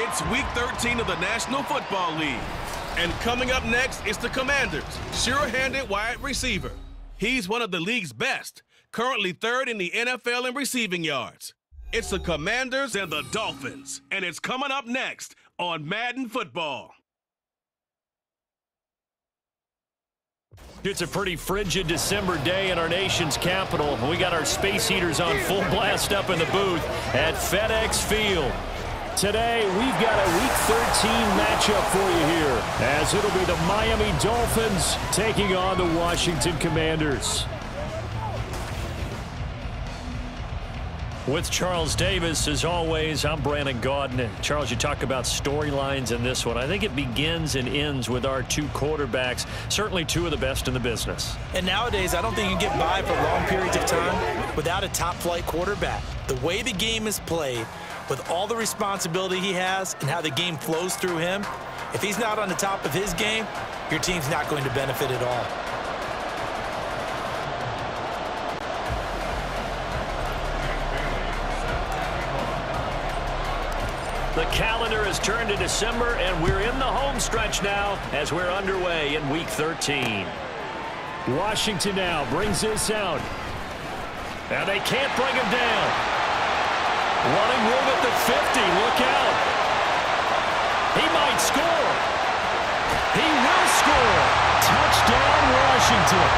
It's Week 13 of the National Football League. And coming up next is the Commanders' sure-handed wide receiver. He's one of the league's best, currently third in the NFL in receiving yards. It's the Commanders and the Dolphins, and it's coming up next on Madden Football. It's a pretty frigid December day in our nation's capital. We got our space heaters on full blast up in the booth at FedEx Field. Today, we've got a Week 13 matchup for you here, as it'll be the Miami Dolphins taking on the Washington Commanders. With Charles Davis, as always, I'm Brandon Gaudin. Charles, you talk about storylines in this one. I think it begins and ends with our two quarterbacks, certainly two of the best in the business. And nowadays, I don't think you can get by for long periods of time without a top-flight quarterback. The way the game is played, with all the responsibility he has and how the game flows through him, if he's not on the top of his game, your team's not going to benefit at all. The calendar has turned to December, and we're in the home stretch now as we're underway in Week 13. Washington now brings this out. And they can't bring him down. Running room at the 50. Look out. He might score. He will score. Touchdown, Washington.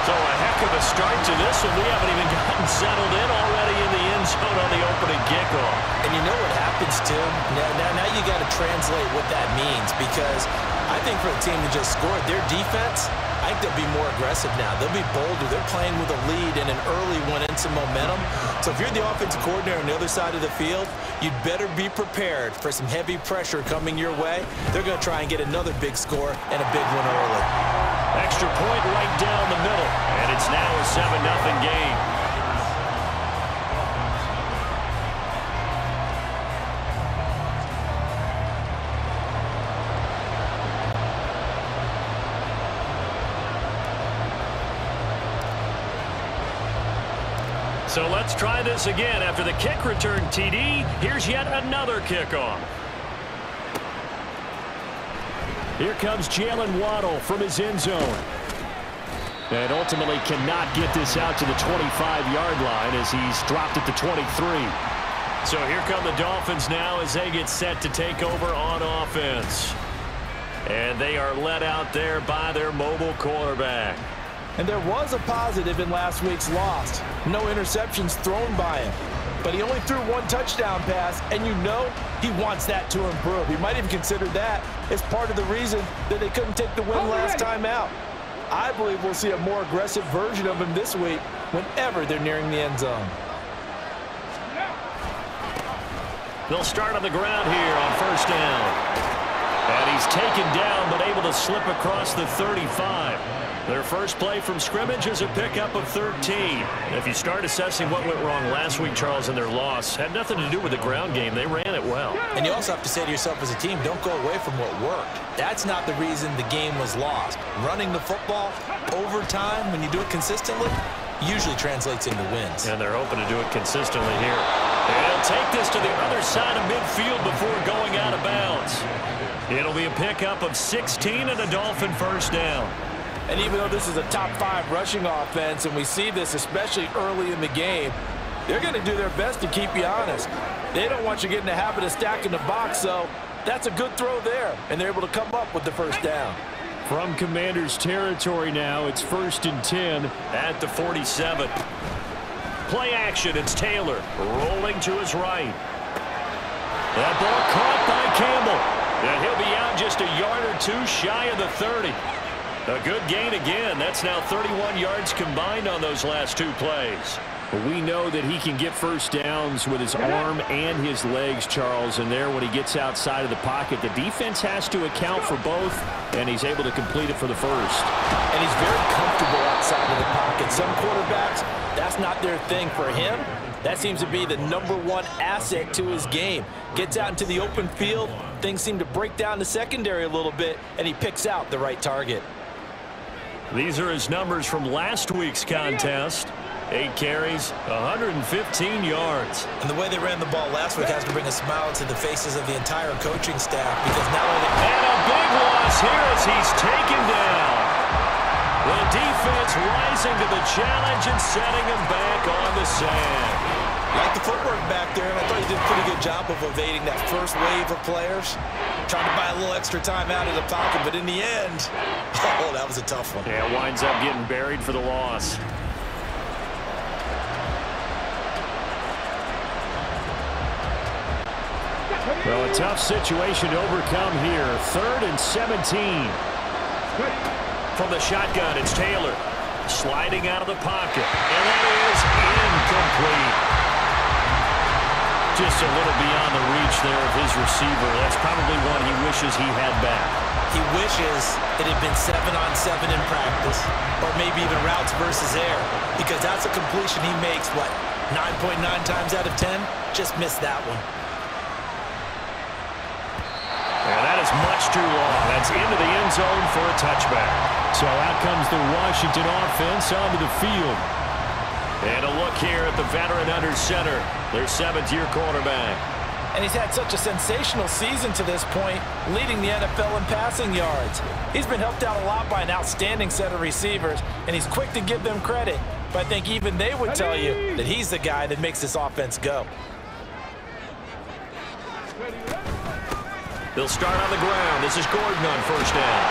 So a heck of a start to this one. We haven't even gotten settled in already in the end zone on the opening kickoff. And you know what happens, too? Now you got to translate what that means, because I think for a team to just score, their defense, I think they'll be more aggressive now. They'll be bolder. They're playing with a lead and an early one and some momentum. So if you're the offensive coordinator on the other side of the field, you'd better be prepared for some heavy pressure coming your way. They're going to try and get another big score and a big one early. Extra point right down the middle, and it's now a 7-0 game. So let's try this again. After the kick return TD, here's yet another kickoff. Here comes Jalen Waddle from his end zone. And ultimately cannot get this out to the 25-yard line as he's dropped at the 23. So here come the Dolphins now as they get set to take over on offense. And they are led out there by their mobile quarterback. And there was a positive in last week's loss. No interceptions thrown by him. But he only threw one touchdown pass, and you know he wants that to improve. He might even consider that as part of the reason that they couldn't take the win last time out. I believe we'll see a more aggressive version of him this week whenever they're nearing the end zone. They'll start on the ground here on first down. And he's taken down but able to slip across the 35. Their first play from scrimmage is a pickup of 13. If you start assessing what went wrong last week, Charles, in their loss, had nothing to do with the ground game. They ran it well. And you also have to say to yourself as a team, don't go away from what worked. That's not the reason the game was lost. Running the football over time, when you do it consistently, usually translates into wins. And they're hoping to do it consistently here. And he'll take this to the other side of midfield before going out of bounds. It'll be a pickup of 16 and a Dolphin first down. And even though this is a top-5 rushing offense, and we see this especially early in the game, they're going to do their best to keep you honest. They don't want you getting the habit of stacking the box, so that's a good throw there, and they're able to come up with the first down. From Commanders territory now, it's 1st and 10 at the 47. Play action, it's Taylor rolling to his right. That ball caught by Campbell, and he'll be out just a yard or two shy of the 30. A good gain again. That's now 31 yards combined on those last two plays. We know that he can get first downs with his arm and his legs, Charles, and there when he gets outside of the pocket, the defense has to account for both, and he's able to complete it for the first. And he's very comfortable outside of the pocket. Some quarterbacks, that's not their thing. For him, that seems to be the #1 asset to his game. Gets out into the open field, things seem to break down the secondary a little bit, and he picks out the right target. These are his numbers from last week's contest. 8 carries, 115 yards. And the way they ran the ball last week has to bring a smile to the faces of the entire coaching staff, because not only... And a big loss here as he's taken down. The defense rising to the challenge and setting him back on the sand. Like the footwork back there, and I thought he did a pretty good job of evading that first wave of players. Trying to buy a little extra time out of the pocket, but in the end, oh, that was a tough one. Yeah, winds up getting buried for the loss. Well, a tough situation to overcome here. 3rd and 17. From the shotgun, it's Taylor. Sliding out of the pocket. And that is incomplete. Just a little beyond the reach there of his receiver. That's probably one he wishes he had back. He wishes it had been 7-on-7 in practice, or maybe even routes versus air, because that's a completion he makes, what, 9.9 times out of 10? Just missed that one. And that is much too long. That's into the end zone for a touchback. So out comes the Washington offense onto the field. And a look here at the veteran under center, their 7th-year quarterback. And he's had such a sensational season to this point, leading the NFL in passing yards. He's been helped out a lot by an outstanding set of receivers, and he's quick to give them credit. But I think even they would tell you that he's the guy that makes this offense go. They'll start on the ground. This is Gordon on first down.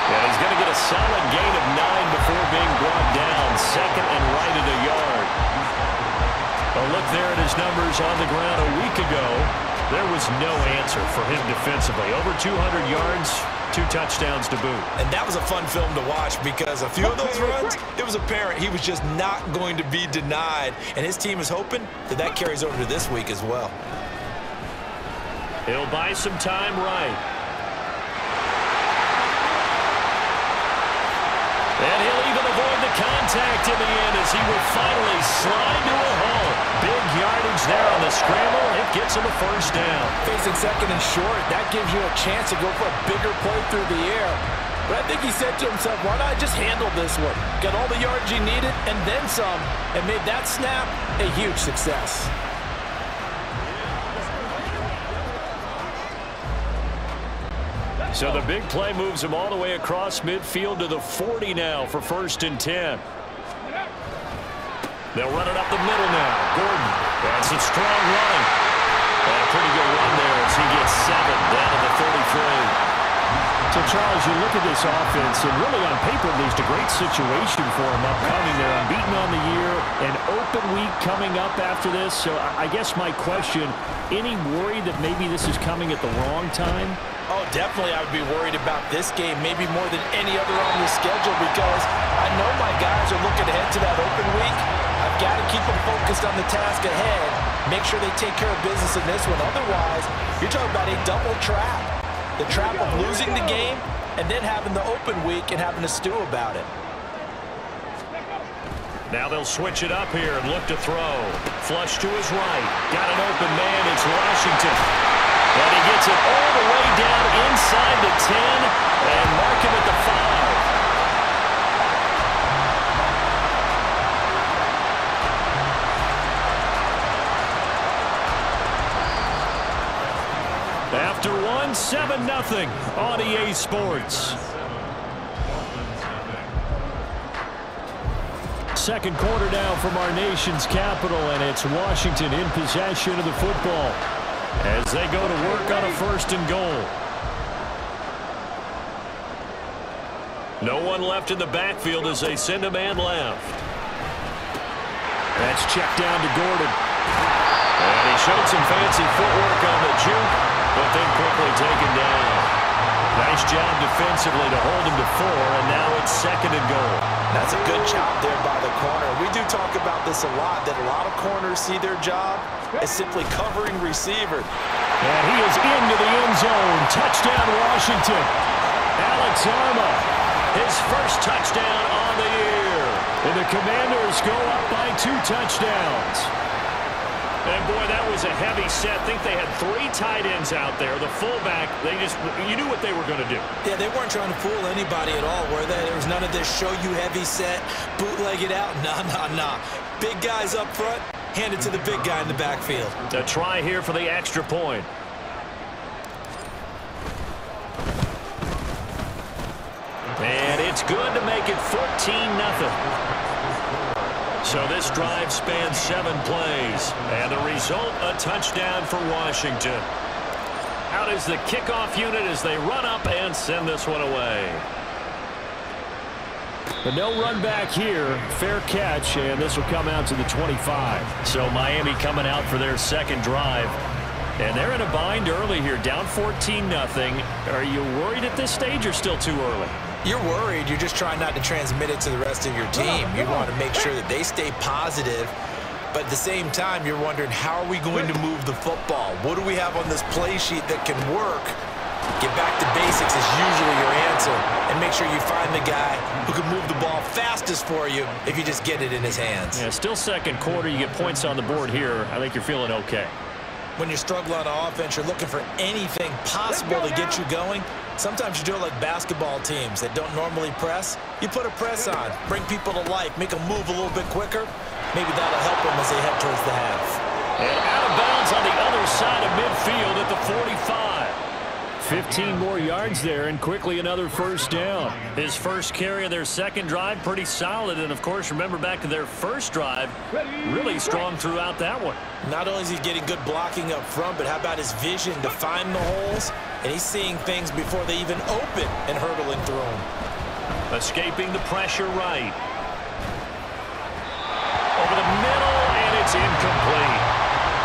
And he's going to get a solid gain of 9 before being brought down. 2nd and right at a yard. A look there at his numbers on the ground a week ago. There was no answer for him defensively. Over 200 yards, 2 touchdowns to boot. And that was a fun film to watch, because a few of those runs, it was apparent he was just not going to be denied. And his team is hoping that that carries over to this week as well. He'll buy some time right. And he'll even avoid the contact in the end as he will finally slide to a hole. Big yardage there on the scramble. It gets him a first down. Facing 2nd and short, that gives you a chance to go for a bigger play through the air. But I think he said to himself, why not just handle this one? Got all the yards you needed and then some, and made that snap a huge success. So the big play moves him all the way across midfield to the 40 now for 1st and 10. They'll run it up the middle now. Gordon, that's a strong run. And a pretty good run there as he gets 7 down to the 33. So, Charles, you look at this offense, and really on paper, at least, a great situation for them upcoming. They're unbeaten on the year, an open week coming up after this. So I guess my question, any worry that maybe this is coming at the wrong time? Oh, definitely I would be worried about this game, maybe more than any other on the schedule, because I know my guys are looking ahead to that open week. I've got to keep them focused on the task ahead, make sure they take care of business in this one. Otherwise, you're talking about a double trap. The trap of losing the game and then having the open week and having to stew about it. Now they'll switch it up here and look to throw. Flush to his right. Got an open man. It's Washington. And he gets it all the way down inside the 10 and mark him at the 5. After 7-0 on EA Sports. Second quarter now from our nation's capital, and it's Washington in possession of the football as they go to work on a 1st and goal. No one left in the backfield as they send a man left. That's checked down to Gordon. And he showed some fancy footwork on the juke, but then quickly taken down. Nice job defensively to hold him to 4, and now it's 2nd and goal. That's a good job there by the corner. We do talk about this a lot, that a lot of corners see their job as simply covering receiver. And he is into the end zone. Touchdown, Washington. Alex Arma, his first touchdown on the year. And the Commanders go up by 2 touchdowns. And, boy, that was a heavy set. I think they had 3 tight ends out there. The fullback, you knew what they were going to do. Yeah, they weren't trying to fool anybody at all, were they? There was none of this show-you-heavy set, bootleg it out. Nah. Big guys up front, hand it to the big guy in the backfield. A try here for the extra point. And it's good to make it 14-0. So this drive spans 7 plays. And the result, a touchdown for Washington. Out is the kickoff unit as they run up and send this one away. But no run back here. Fair catch, and this will come out to the 25. So Miami coming out for their second drive. And they're in a bind early here, down 14-0. Are you worried at this stage or still too early? You're worried. You're just trying not to transmit it to the rest of your team. You want to make sure that they stay positive. But at the same time, you're wondering, how are we going to move the football? What do we have on this play sheet that can work? Get back to basics is usually your answer. And make sure you find the guy who can move the ball fastest for you if you just get it in his hands. Yeah, still second quarter. You get points on the board here. I think you're feeling okay. When you struggle on offense, you're looking for anything possible to get you going. Sometimes you do it like basketball teams that don't normally press. You put a press on, bring people to life, make them move a little bit quicker. Maybe that'll help them as they head towards the half. And out of bounds on the other side of midfield at the 45. 15 more yards there, and quickly another first down. His first carry of their second drive, pretty solid. And, of course, remember back to their first drive, really strong throughout that one. Not only is he getting good blocking up front, but how about his vision to find the holes? And he's seeing things before they even open and hurdling through them. Escaping the pressure right. Over the middle, and it's incomplete.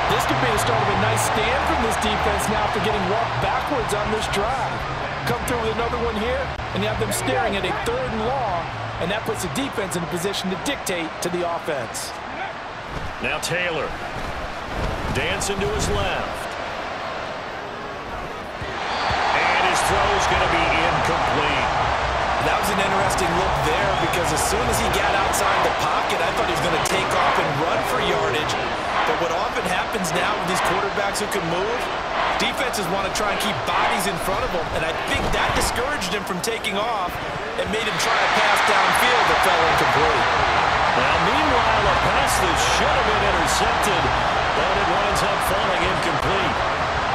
This could be the start of a nice stand from this defense now after getting walked backwards on this drive. Come through with another one here, and you have them staring at a 3rd and long, and that puts the defense in a position to dictate to the offense. Now Taylor. Dancing to his left. And his throw is going to be incomplete. That was an interesting look there because as soon as he got outside the pocket, I thought he was going to take off and run for yardage. But what often happens now with these quarterbacks who can move, defenses want to try and keep bodies in front of them, and I think that discouraged him from taking off and made him try a pass downfield that fell incomplete. Now, meanwhile, a pass that should have been intercepted, but it winds up falling incomplete.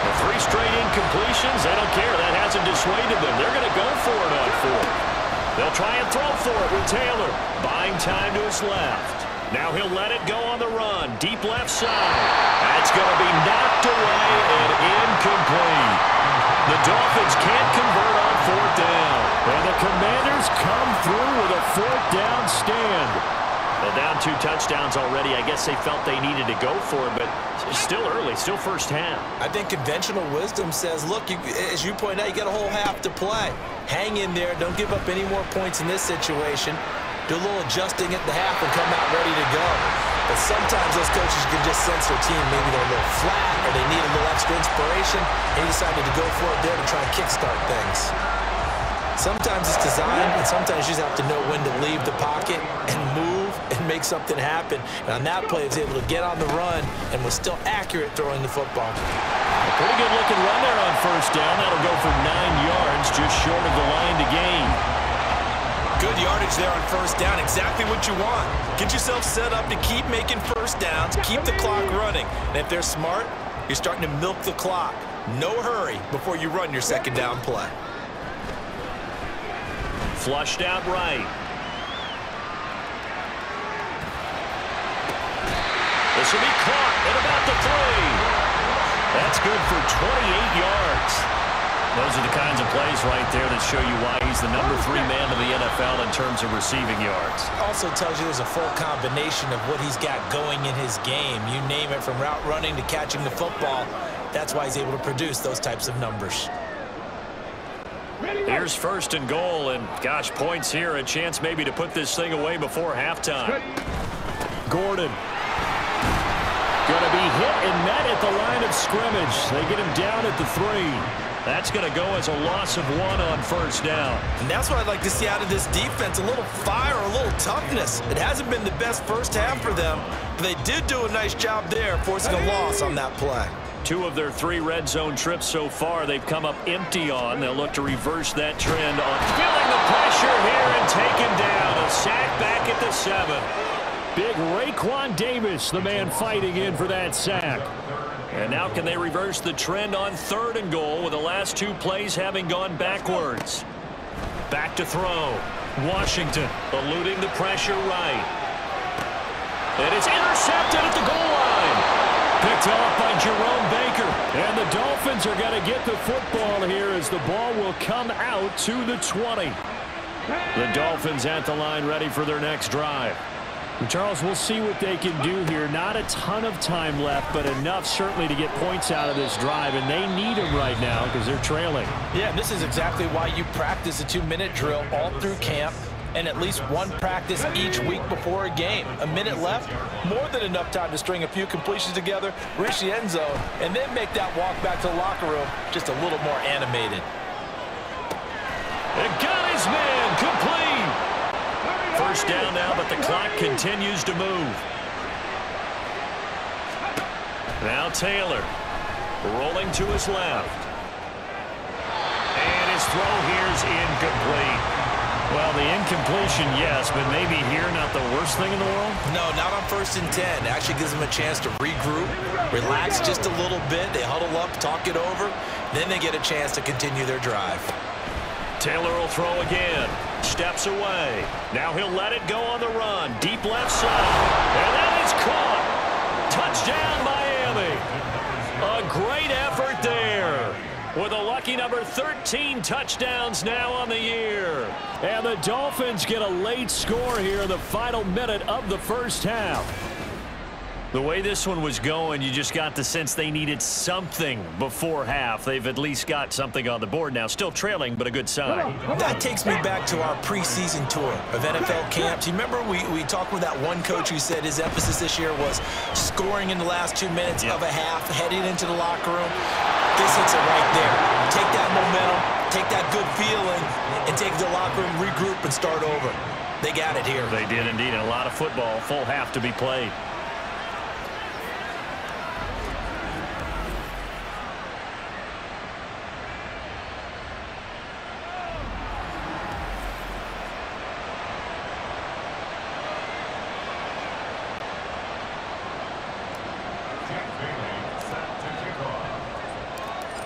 The 3 straight incompletions, they don't care. That hasn't dissuaded them. They're going to go for it on 4th. They'll try and throw for it with Taylor. Buying time to his left. Now he'll let it go on the run. Deep left side. That's going to be knocked away and incomplete. The Dolphins can't convert on 4th down. And the Commanders come through with a 4th down stand. Well, down 2 touchdowns already. I guess they felt they needed to go for it, but still early, still first half. I think conventional wisdom says, look, as you point out, you got a whole half to play. Hang in there. Don't give up any more points in this situation. Do a little adjusting at the half and come out ready to go. But sometimes those coaches can just sense their team. Maybe they're a little flat or they need a little extra inspiration, and he decided to go for it there to try and kickstart things. Sometimes it's designed, and sometimes you just have to know when to leave the pocket and move and make something happen. And on that play, he was able to get on the run and was still accurate throwing the football. A pretty good-looking run there on first down. That'll go for 9 yards, just short of the line to gain. Good yardage there on first down, exactly what you want. Get yourself set up to keep making first downs, keep the clock running. And if they're smart, you're starting to milk the clock. No hurry before you run your second down play. Flushed out right. This will be caught at about the 3. That's good for 28 yards. Those are the kinds of plays right there that show you why he's the number 3 man of the NFL in terms of receiving yards. Also tells you there's a full combination of what he's got going in his game. You name it, from route running to catching the football. That's why he's able to produce those types of numbers. Here's 1st and goal, and gosh, points here, a chance maybe to put this thing away before halftime. Gordon. Going to be hit and met at the line of scrimmage. They get him down at the 3. That's going to go as a loss of 1 on first down. And that's what I'd like to see out of this defense, a little fire, a little toughness. It hasn't been the best first half for them, but they did do a nice job there, forcing a loss on that play. 2 of their 3 red zone trips so far they've come up empty on. They'll look to reverse that trend on feeling the pressure here and taken down. A sack back at the 7. Big Raekwon Davis, the man fighting in for that sack. And now can they reverse the trend on 3rd and goal with the last 2 plays having gone backwards. Back to throw. Washington eluding the pressure right. And it's intercepted at the goal line. Picked off by Jerome Baker. And the Dolphins are going to get the football here as the ball will come out to the 20. The Dolphins at the line ready for their next drive. Charles, we'll see what they can do here. Not a ton of time left, but enough certainly to get points out of this drive, and they need them right now because they're trailing. Yeah, and this is exactly why you practice a 2-minute drill all through camp and at least 1 practice each week before a game. A minute left, more than enough time to string a few completions together, reach the end zone, and then make that walk back to the locker room just a little more animated. And got his man complete. First down now, but the clock continues to move. Now Taylor rolling to his left. And his throw here's incomplete. Well, the incompletion, yes, but maybe here not the worst thing in the world? No, not on 1st and 10. It actually gives them a chance to regroup, relax just a little bit. They huddle up, talk it over. Then they get a chance to continue their drive. Taylor will throw again. Steps away. Now he'll let it go on the run. Deep left side. And that is caught. Touchdown, Miami. A great effort there. With a lucky number 13 touchdowns now on the year. And the Dolphins get a late score here in the final minute of the first half. The way this one was going, you just got the sense they needed something before half. They've at least got something on the board now. Still trailing, but a good sign. That takes me back to our preseason tour of NFL camps. You remember we talked with that one coach who said his emphasis this year was scoring in the last 2 minutes of a half, heading into the locker room. This hits it right there. Take that momentum, take that good feeling, and take the locker room, regroup, and start over. They got it here. They did indeed. And a lot of football, full half to be played.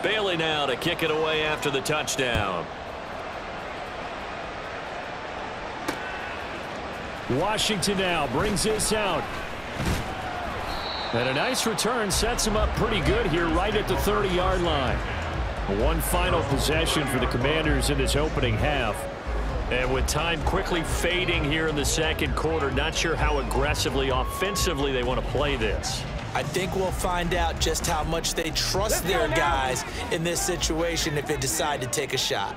Bailey now to kick it away after the touchdown. Washington now brings this out. And a nice return sets him up pretty good here right at the 30-yard line. One final possession for the Commanders in this opening half. And with time quickly fading here in the second quarter, not sure how aggressively, offensively they want to play this. I think we'll find out just how much they trust their guys in this situation if they decide to take a shot.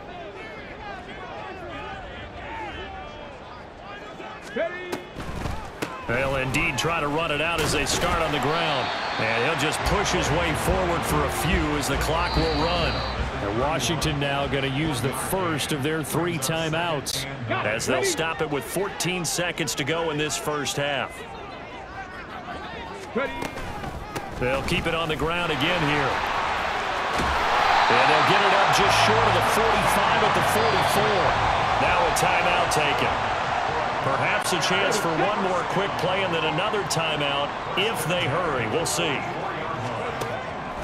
They'll indeed try to run it out as they start on the ground. And he'll just push his way forward for a few as the clock will run. And Washington now going to use the first of their 3 timeouts. As they'll stop it with 14 seconds to go in this first half. They'll keep it on the ground again here. And they'll get it up just short of the 45 at the 44. Now a timeout taken. Perhaps a chance for one more quick play and then another timeout if they hurry. We'll see.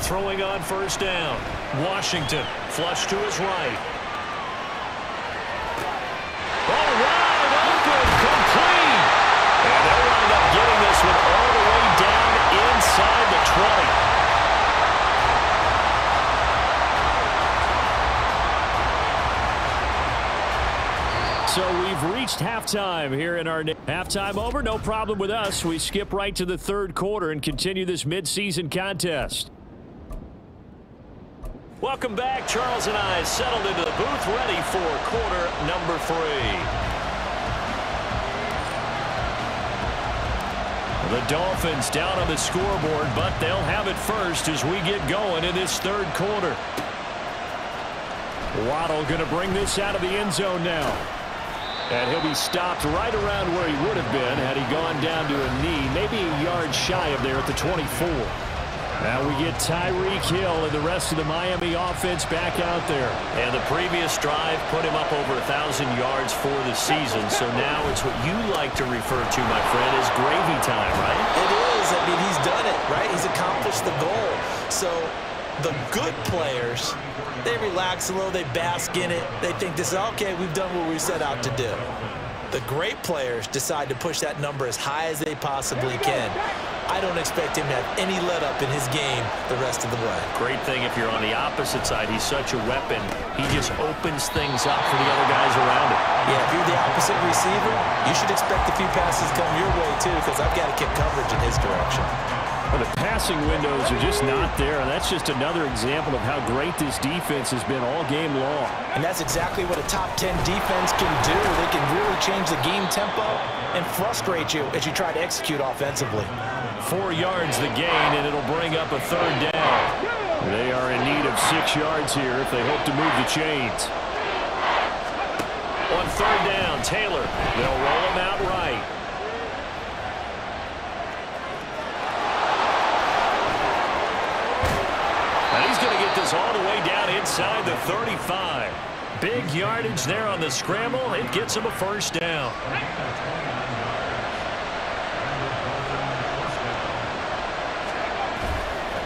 Throwing on first down. Washington flush to his right. All right, open, complete. And they'll wind up getting this one all the way down inside the 20. So we've reached halftime here in our halftime over. No problem with us. We skip right to the third quarter and continue this midseason contest. Welcome back. Charles and I settled into the booth ready for quarter number 3. The Dolphins down on the scoreboard, but they'll have it first as we get going in this third quarter. Waddle going to bring this out of the end zone now. And he'll be stopped right around where he would have been had he gone down to a knee, maybe a yard shy of there at the 24. Now we get Tyreek Hill and the rest of the Miami offense back out there. And the previous drive put him up over 1,000 yards for the season. So now it's what you like to refer to, my friend, as gravy time, right? It is. I mean, he's done it, right? He's accomplished the goal. So the good players, they relax a little, they bask in it. They think this is, okay, we've done what we set out to do. The great players decide to push that number as high as they possibly can. I don't expect him to have any let-up in his game the rest of the way. Great thing if you're on the opposite side. He's such a weapon. He just opens things up for the other guys around him. Yeah, if you're the opposite receiver, you should expect a few passes come your way, too, because I've got to kick coverage in his direction. Well, the passing windows are just not there, and that's just another example of how great this defense has been all game long. And that's exactly what a top 10 defense can do. They can really change the game tempo and frustrate you as you try to execute offensively. 4 yards the gain, and it'll bring up a third down. They are in need of 6 yards here if they hope to move the chains. On third down, Taylor. They'll roll him out right. And he's going to get this all the way down inside the 35. Big yardage there on the scramble. It gets him a first down.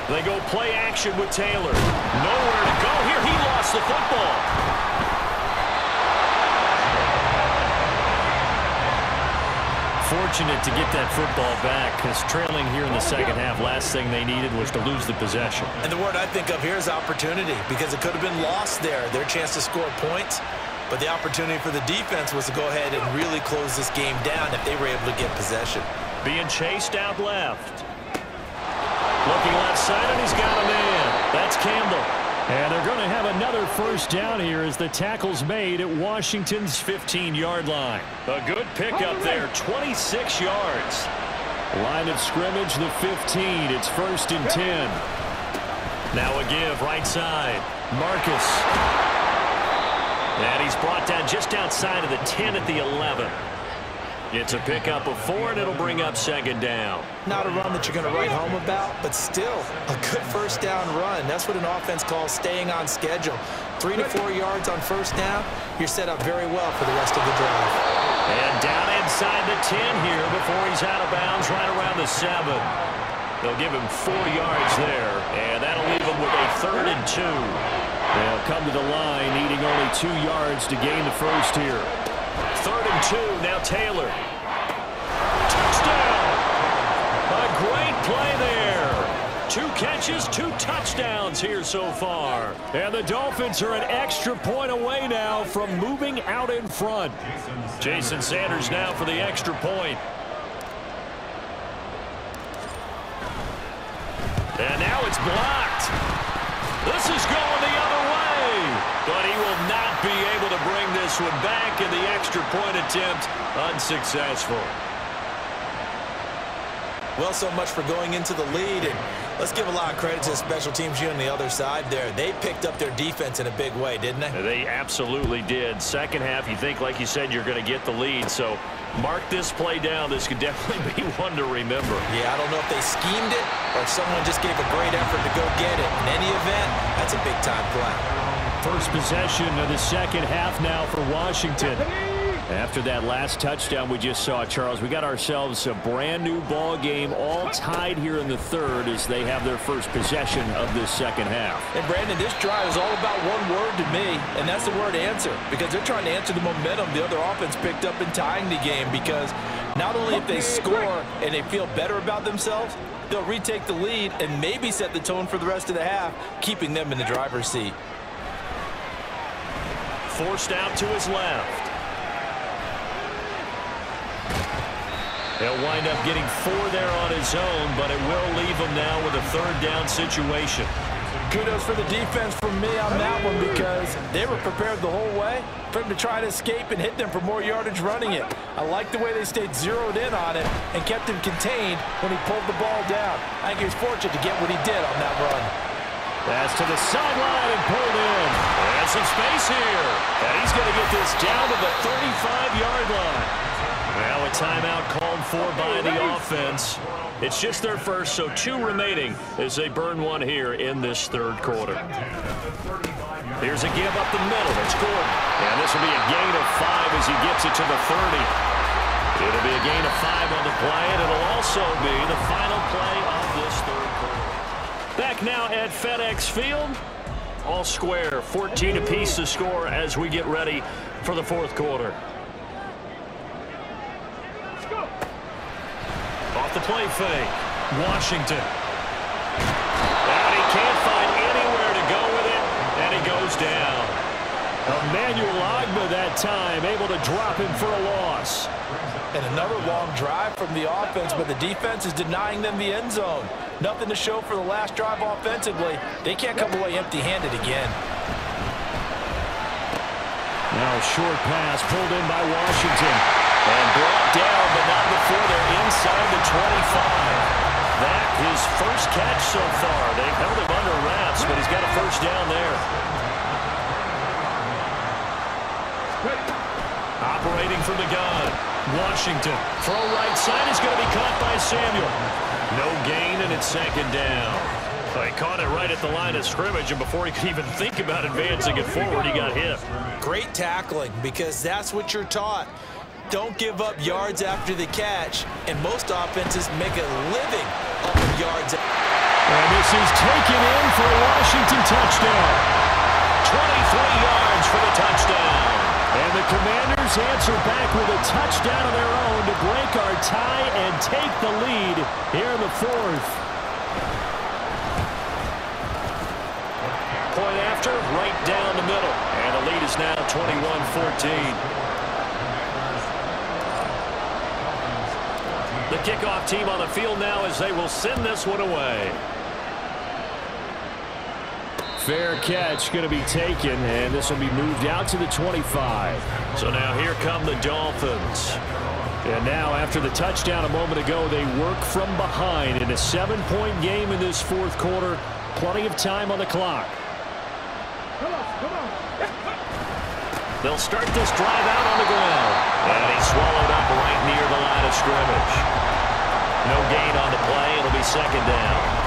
They go play action with Taylor. Nowhere to go here. He lost the football. Fortunate to get that football back, because trailing here in the second half, last thing they needed was to lose the possession. And the word I think of here is opportunity, because it could have been lost there, their chance to score points. But the opportunity for the defense was to go ahead and really close this game down if they were able to get possession. Being chased out left. Looking left side, and he's got a man. That's Campbell. And they're going to have another first down here as the tackle's made at Washington's 15-yard line. A good pickup there, 26 yards. Line of scrimmage, the 15. It's 1st and 10. Now a give, right side. Marcus. And he's brought down just outside of the 10 at the 11. It's a pickup of 4, and it'll bring up second down. Not a run that you're going to write home about, but still a good first down run. That's what an offense calls staying on schedule. 3 to 4 yards on first down, you're set up very well for the rest of the drive. And down inside the 10 here before he's out of bounds right around the 7. They'll give him 4 yards there, and that'll leave him with a 3rd and 2. They'll come to the line, needing only 2 yards to gain the first here. 3rd and 2, now Taylor. Touchdown! A great play there. 2 catches, 2 touchdowns here so far. And the Dolphins are an extra point away now from moving out in front. Jason Sanders now for the extra point. And now it's blocked. This is going the other way. But he will not be able to bring this one back, and the extra point attempt unsuccessful. Well, so much for going into the lead, and let's give a lot of credit to the special teams unit on the other side there. They picked up their defense in a big way, didn't they? They absolutely did. Second half, you think, like you said, you're going to get the lead. So mark this play down. This could definitely be one to remember. Yeah, I don't know if they schemed it or if someone just gave a great effort to go get it. In any event, that's a big-time play. First possession of the second half now for Washington. After that last touchdown we just saw, Charles, we got ourselves a brand new ball game, all tied here in the third as they have their first possession of this second half. And Brandon, this drive is all about one word to me, and that's the word answer, because they're trying to answer the momentum the other offense picked up in tying the game, because not only if they score and they feel better about themselves, they'll retake the lead and maybe set the tone for the rest of the half, keeping them in the driver's seat. Forced out to his left. He'll wind up getting 4 there on his own, but it will leave him now with a third down situation. Kudos for the defense from me on that one, because they were prepared the whole way for him to try to escape and hit them for more yardage running it. I like the way they stayed zeroed in on it and kept him contained when he pulled the ball down. I think he was fortunate to get what he did on that run. Pass to the sideline and pulled in. And some space here. And he's going to get this down to the 35-yard line. Now a timeout called for by the offense. It's just their first, so 2 remaining as they burn one here in this third quarter. Here's a give up the middle. It's Gordon. And this will be a gain of 5 as he gets it to the 30. It'll be a gain of 5 on the play, and it'll also be the final play of this third quarter. Back now at FedEx Field. All square, 14 apiece to score as we get ready for the fourth quarter. Off the play fake. Washington. And he can't find anywhere to go with it, and he goes down. Emmanuel Ogbah that time, able to drop him for a loss. And another long drive from the offense, but the defense is denying them the end zone. Nothing to show for the last drive offensively. They can't come away empty-handed again. Now a short pass pulled in by Washington. And brought down, but not before they're inside the 25. That his first catch so far. They've held him under wraps, but he's got a first down there. Operating from the gun. Washington. Throw right side is going to be caught by Samuel. No gain, and it's second down. He caught it right at the line of scrimmage, and before he could even think about advancing it forward, he got hit. Great tackling, because that's what you're taught. Don't give up yards after the catch, and most offenses make a living off of yards. And this is taken in for a Washington touchdown. 23 yards for the touchdown. And the Commanders answer back with a touchdown of their own to break our tie and take the lead here in the fourth. Point after, right down the middle. And the lead is now 21-14. The kickoff team on the field now as they will send this one away. Fair catch going to be taken, and this will be moved out to the 25. So now here come the Dolphins. And now after the touchdown a moment ago, they work from behind in a 7-point game in this fourth quarter. Plenty of time on the clock. They'll start this drive out on the ground. And he's swallowed up right near the line of scrimmage. No gain on the play. It'll be second down.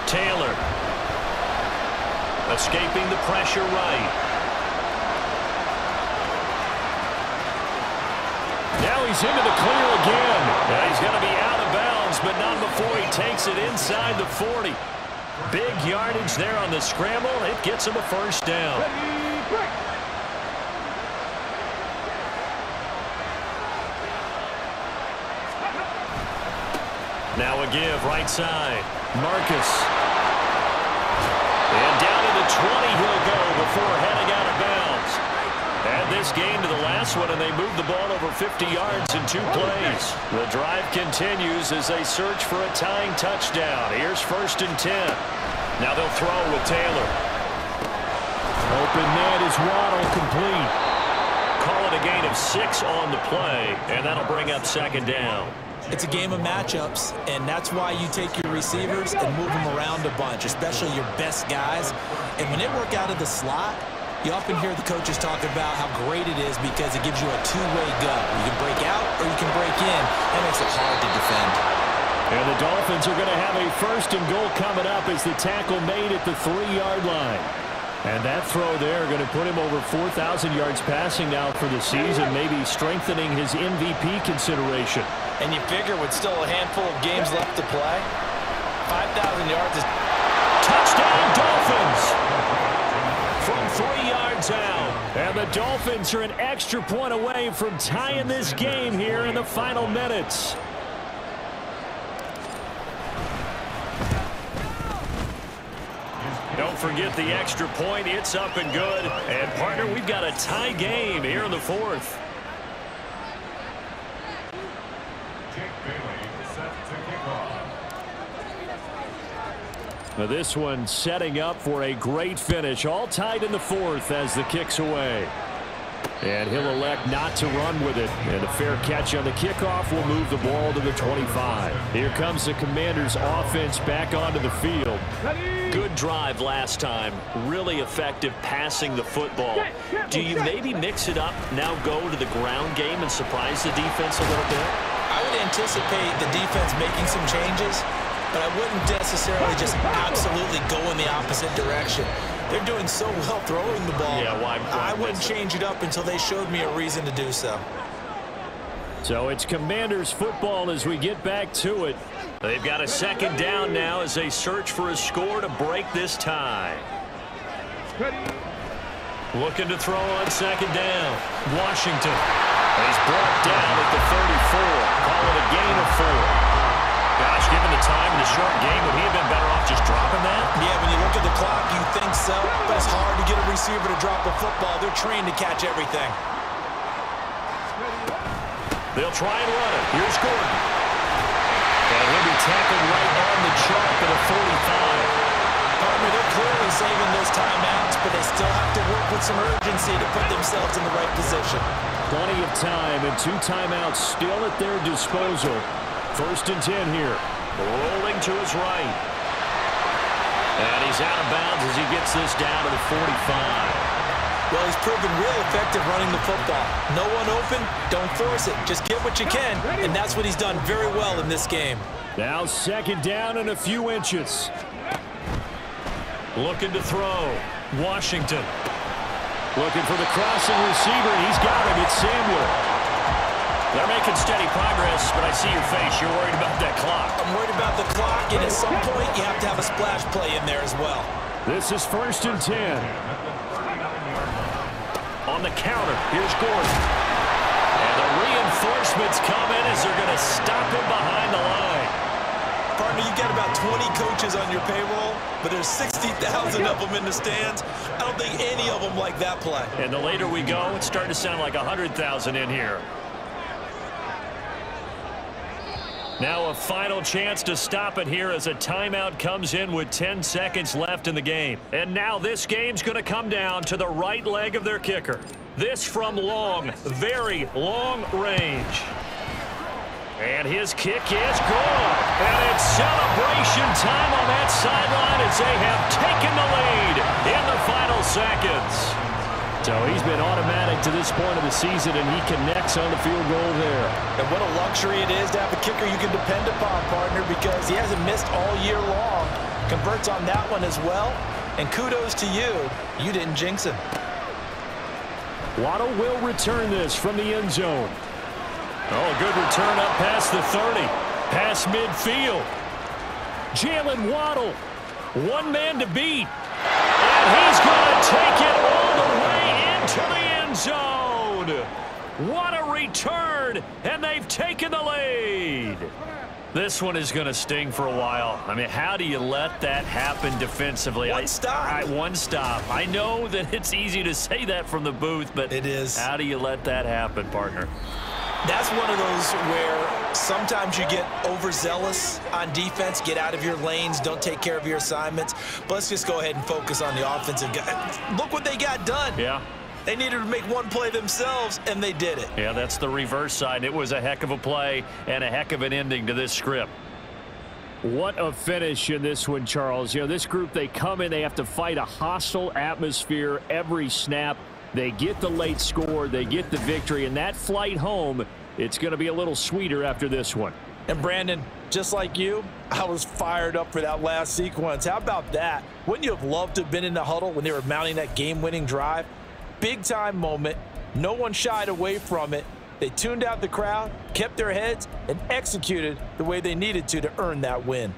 Taylor. Escaping the pressure right. Now he's into the clear again. Yeah, he's going to be out of bounds, but not before he takes it inside the 40. Big yardage there on the scramble. It gets him a first down. Now a give right side. Marcus. And down to the 20 he'll go before heading out of bounds. Add this game to the last one, and they moved the ball over 50 yards in 2 plays. The drive continues as they search for a tying touchdown. Here's 1st and 10. Now they'll throw with Taylor. Open net is Waddle, complete. Call it a gain of 6 on the play, and that'll bring up second down. It's a game of matchups, and that's why you take your receivers and move them around a bunch, especially your best guys. And when they work out of the slot, you often hear the coaches talk about how great it is because it gives you a two-way go. You can break out or you can break in. That makes it hard to defend. And the Dolphins are going to have a 1st and goal coming up as the tackle made at the 3-yard line. And that throw there going to put him over 4,000 yards passing now for the season, maybe strengthening his MVP consideration. And you figure with still a handful of games left to play, 5,000 yards is... Touchdown, Dolphins! From 3 yards out. And the Dolphins are an extra point away from tying this game here in the final minutes. Don't forget the extra point. It's up and good. And, partner, we've got a tie game here in the fourth. Now this one setting up for a great finish. All tied in the fourth as the kick's away. And he'll elect not to run with it. And a fair catch on the kickoff will move the ball to the 25. Here comes the Commanders' offense back onto the field. Good drive last time. Really effective passing the football. Do you maybe mix it up, now go to the ground game and surprise the defense a little bit? I would anticipate the defense making some changes, but I wouldn't necessarily just absolutely go in the opposite direction. They're doing so well throwing the ball. Yeah, why I wouldn't change it up until they showed me a reason to do so. So it's Commanders football as we get back to it. They've got a second down now as they search for a score to break this tie. Looking to throw on second down. Washington. He's brought down at the 34. Call it a gain of 4. Gosh, given the time in the short game, would he have been better off just dropping that? Yeah, when you look at the clock, you think so, but it's hard to get a receiver to drop a football. They're trained to catch everything. They'll try and run it. Here's Gordon. And he'll be tackled right on the chalk at a 45. Partner, they're clearly saving those timeouts, but they still have to work with some urgency to put themselves in the right position. Plenty of time and 2 timeouts still at their disposal. 1st and 10 here. Rolling to his right. And he's out of bounds as he gets this down to the 45. Well, he's proven real effective running the football. No one open, don't force it. Just get what you can, and that's what he's done very well in this game. Now 2nd down and a few inches. Looking to throw. Washington. Looking for the crossing receiver. He's got him. It's Samuel. They're making steady progress, but I see your face. You're worried about that clock. I'm worried about the clock, and at some point, you have to have a splash play in there as well. This is 1st and 10. On the counter, here's Gordon. And the reinforcements come in as they're going to stop him behind the line. Partner, you've got about 20 coaches on your payroll, but there's 60,000 of them in the stands. I don't think any of them like that play. And the later we go, it's starting to sound like 100,000 in here. Now a final chance to stop it here as a timeout comes in with 10 seconds left in the game. And now this game's going to come down to the right leg of their kicker. This from long, very long range. And his kick is good. And it's celebration time on that sideline as they have taken the lead in the final seconds. So he's been automatic to this point of the season, and he connects on the field goal there. And what a luxury it is to have a kicker you can depend upon, partner, because he hasn't missed all year long. Converts on that one as well. And kudos to you. You didn't jinx him. Waddle will return this from the end zone. Oh, good return up past the 30. Past midfield. Jalen Waddle. One man to beat. And he's going to take it all the way into the end zone. What a return, and they've taken the lead. This one is going to sting for a while. I mean, how do you let that happen defensively? One stop. One stop. I know that it's easy to say that from the booth, but it is. How do you let that happen, partner? That's one of those where sometimes you get overzealous on defense, get out of your lanes, don't take care of your assignments. But let's just go ahead and focus on the offensive guy. Look what they got done. Yeah. They needed to make one play themselves, and they did it. Yeah, that's the reverse side. It was a heck of a play and a heck of an ending to this script. What a finish in this one, Charles. You know, this group, they come in, they have to fight a hostile atmosphere every snap. They get the late score, they get the victory, and that flight home, it's going to be a little sweeter after this one. And Brandon, just like you, I was fired up for that last sequence. How about that? Wouldn't you have loved to have been in the huddle when they were mounting that game-winning drive? Big-time moment. No one shied away from it. They tuned out the crowd, kept their heads, and executed the way they needed to earn that win.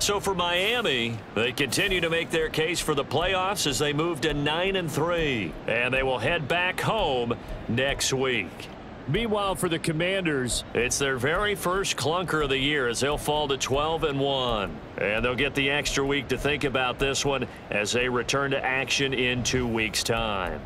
So for Miami, they continue to make their case for the playoffs as they move to 9-3, and they will head back home next week. Meanwhile, for the Commanders, it's their very first clunker of the year as they'll fall to 12-1. And they'll get the extra week to think about this one as they return to action in 2 weeks' time.